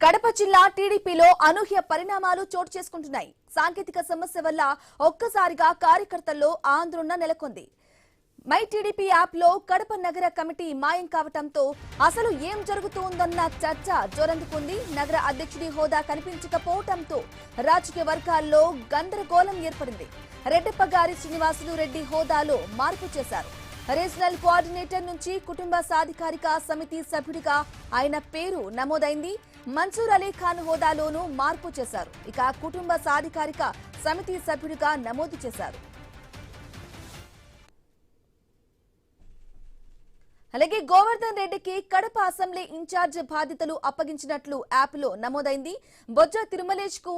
కడప జిల్లా టీడీపీలో అనూహ్య పరిణామాలు చోటు చేసుకుంటున్నాయి. సాంకేతిక సమస్య వల్ల ఒక్కసారిగా కార్యకర్తల్లో ఆందోళన నెలకొంది. మై టీడీపీ యాప్ లో కడప నగర కమిటీ మాయం కావడంతో అసలు ఏం జరుగుతుందన్న చర్చ జోరందుకుంది. నగర అధ్యక్షుడి హోదా కనిపించకపోవడంతో రాజకీయ వర్గాల్లో గందరగోళం ఏర్పడింది. రెడ్డప్పగారి శ్రీనివాసులు రెడ్డి హోదాలో మార్పు చేశారు. రీజనల్ కోఆర్డినేటర్ నుంచి కుటుంబ సాధికారిక సమితి సభ్యుడిగా ఆయన పేరు నమోదైంది. మన్సూర్ అలీ ఖాన్ హోదాలోనూ మార్పు చేశారు. ఇక కుటుంబ సాధికారిక సమితి సభ్యుడిగా నమోదు చేశారు. అలాగే గోవర్ధన్ రెడ్డికి కడప అసెంబ్లీ ఇన్ఛార్జ్ బాధ్యతలు అప్పగించినట్లు యాప్ లో నమోదైంది. బొజ్జ తిరుమలేష్ కు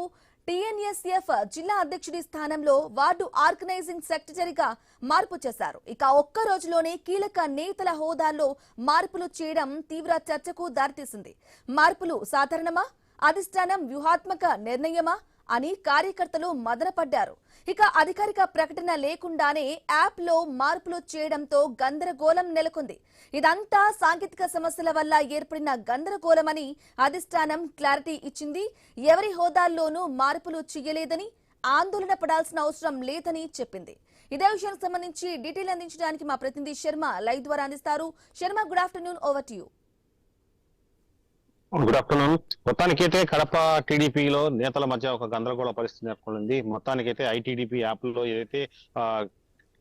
టీఎన్ఎస్ఎఫ్ జిల్లా అధ్యక్షుడి స్థానంలో వార్డు ఆర్గనైజింగ్ సెక్రటరీగా మార్పు చేశారు. ఇక ఒక్క రోజులోనే కీలక నేతల హోదాల్లో మార్పులు చేయడం తీవ్ర చర్చకు దారితీసింది. మార్పులు సాధారణమా, అధిష్టానం వ్యూహాత్మక నిర్ణయమా అని కార్యకర్తలు మదనపడ్డారు. ఇక అధికారిక ప్రకటన లేకుండానే యాప్ లో మార్పులు చేయడంతో గందరగోళం నెలకొంది. ఇదంతా సాంకేతిక సమస్యల వల్ల ఏర్పడిన గందరగోళమని అధిష్టానం క్లారిటీ ఇచ్చింది. ఎవరి హోదాల్లోనూ మార్పులు చేయలేదని, ఆందోళన పడాల్సిన అవసరం లేదని చెప్పింది. ఇదే విషయానికి సంబంధించి డీటెయిల్ అందించడానికి మా ప్రతినిధి శర్మ లైవ్ ద్వారా అందిస్తారు. Sharma, good afternoon, over to you. Good afternoon. మొత్తానికైతే కడప టీడీపీలో నేతల మధ్య ఒక గందరగోళ పరిస్థితి నెలకొంది. మొత్తానికైతే ఐటీడీపీ యాప్ లో ఏదైతే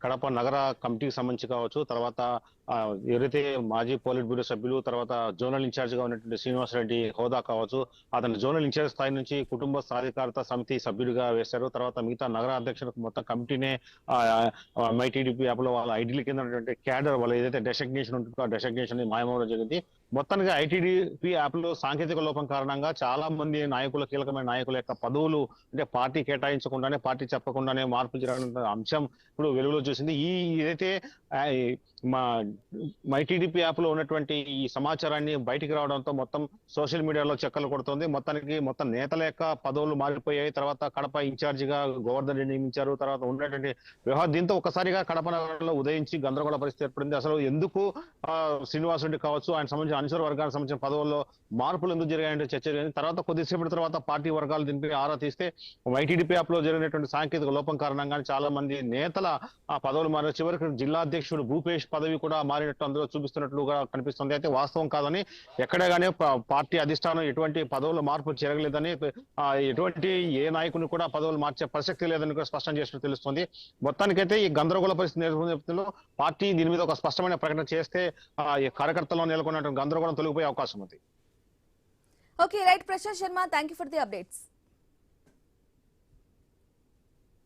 కడప నగర కమిటీకి సంబంధించి కావచ్చు, తర్వాత ఎవరైతే మాజీ పోలిట్ బ్యూరో సభ్యులు, తర్వాత జోనల్ ఇన్ఛార్జ్ గా ఉన్నటువంటి శ్రీనివాసరెడ్డి హోదా కావచ్చు, అతను జోనల్ ఇన్ఛార్జ్ స్థాయి నుంచి కుటుంబ సాధికారత సమితి సభ్యుడిగా వేశారు. తర్వాత మిగతా నగర అధ్యక్షులకు మొత్తం కమిటీనే మై టీడీపీ యాప్ లో వాళ్ళ ఐడీల కింద ఉన్నటువంటి క్యాడర్ వాళ్ళ ఏదైతే డెసిగ్నేషన్ ఉంటుందో ఆ డెసిగ్నేషన్ మాయమవడం జరిగింది. మొత్తానికి ఐటీడీపీ యాప్ లో సాంకేతిక లోపం కారణంగా చాలా మంది నాయకుల, కీలకమైన నాయకుల యొక్క పదవులు అంటే పార్టీ కేటాయించకుండానే, పార్టీ చెప్పకుండానే మార్పులు జరగడం అంశం ఇప్పుడు వెలుగులో చూసింది. ఏదైతే మా మై టీడీపీ యాప్ లో ఉన్నటువంటి ఈ సమాచారాన్ని బయటికి రావడంతో మొత్తం సోషల్ మీడియాలో చక్కర్లు కొడుతోంది. మొత్తం నేతల యొక్క పదవులు మారిపోయాయి. తర్వాత కడప ఇన్ఛార్జ్ గా గోవర్ధన్ రెడ్డి నియమించారు. తర్వాత ఉన్నటువంటి వ్యవహారం దీంతో ఒకసారిగా కడప నగరంలో ఉదయించి గందరగోళ పరిస్థితి ఏర్పడింది. అసలు ఎందుకు శ్రీనివాసరెడ్డి కావచ్చు, ఆయన సంబంధించిన అనుచర వర్గానికి సంబంధించిన పదవుల్లో మార్పులు ఎందుకు జరిగాయంటే చర్చ జరిగింది. తర్వాత కొద్దిసేపటి తర్వాత పార్టీ వర్గాలు దీనిపై ఆరా తీస్తే మై టీడీపీ యాప్ లో జరిగినటువంటి సాంకేతిక లోపం కారణంగా చాలా మంది నేతల ఆ పదవులు మారారు. చివరికి జిల్లా అధ్యక్షుడు భూపేష్ పదవి కూడా మారినట్టు అందులో చూపిస్తున్నట్లుగా కనిపిస్తుంది. అయితే వాస్తవం కాదని, ఎక్కడే కానీ పార్టీ అధిష్టానం ఎటువంటి పదవుల మార్పు జరగలేదని, ఎటువంటి ఏ నాయకుని కూడా పదవులు మార్చే ప్రసక్తి లేదని కూడా స్పష్టం చేసినట్టు తెలుస్తుంది. మొత్తానికైతే ఈ గందరగోళ పరిస్థితి నేపథ్యంలో పార్టీ దీని మీద ఒక స్పష్టమైన ప్రకటన చేస్తే ఈ కార్యకర్తల్లో నెలకొన్నటువంటి గందరగోళం తొలగిపోయే అవకాశం ఉంది. Okay, right. Prashant Sharma, thank you for the updates.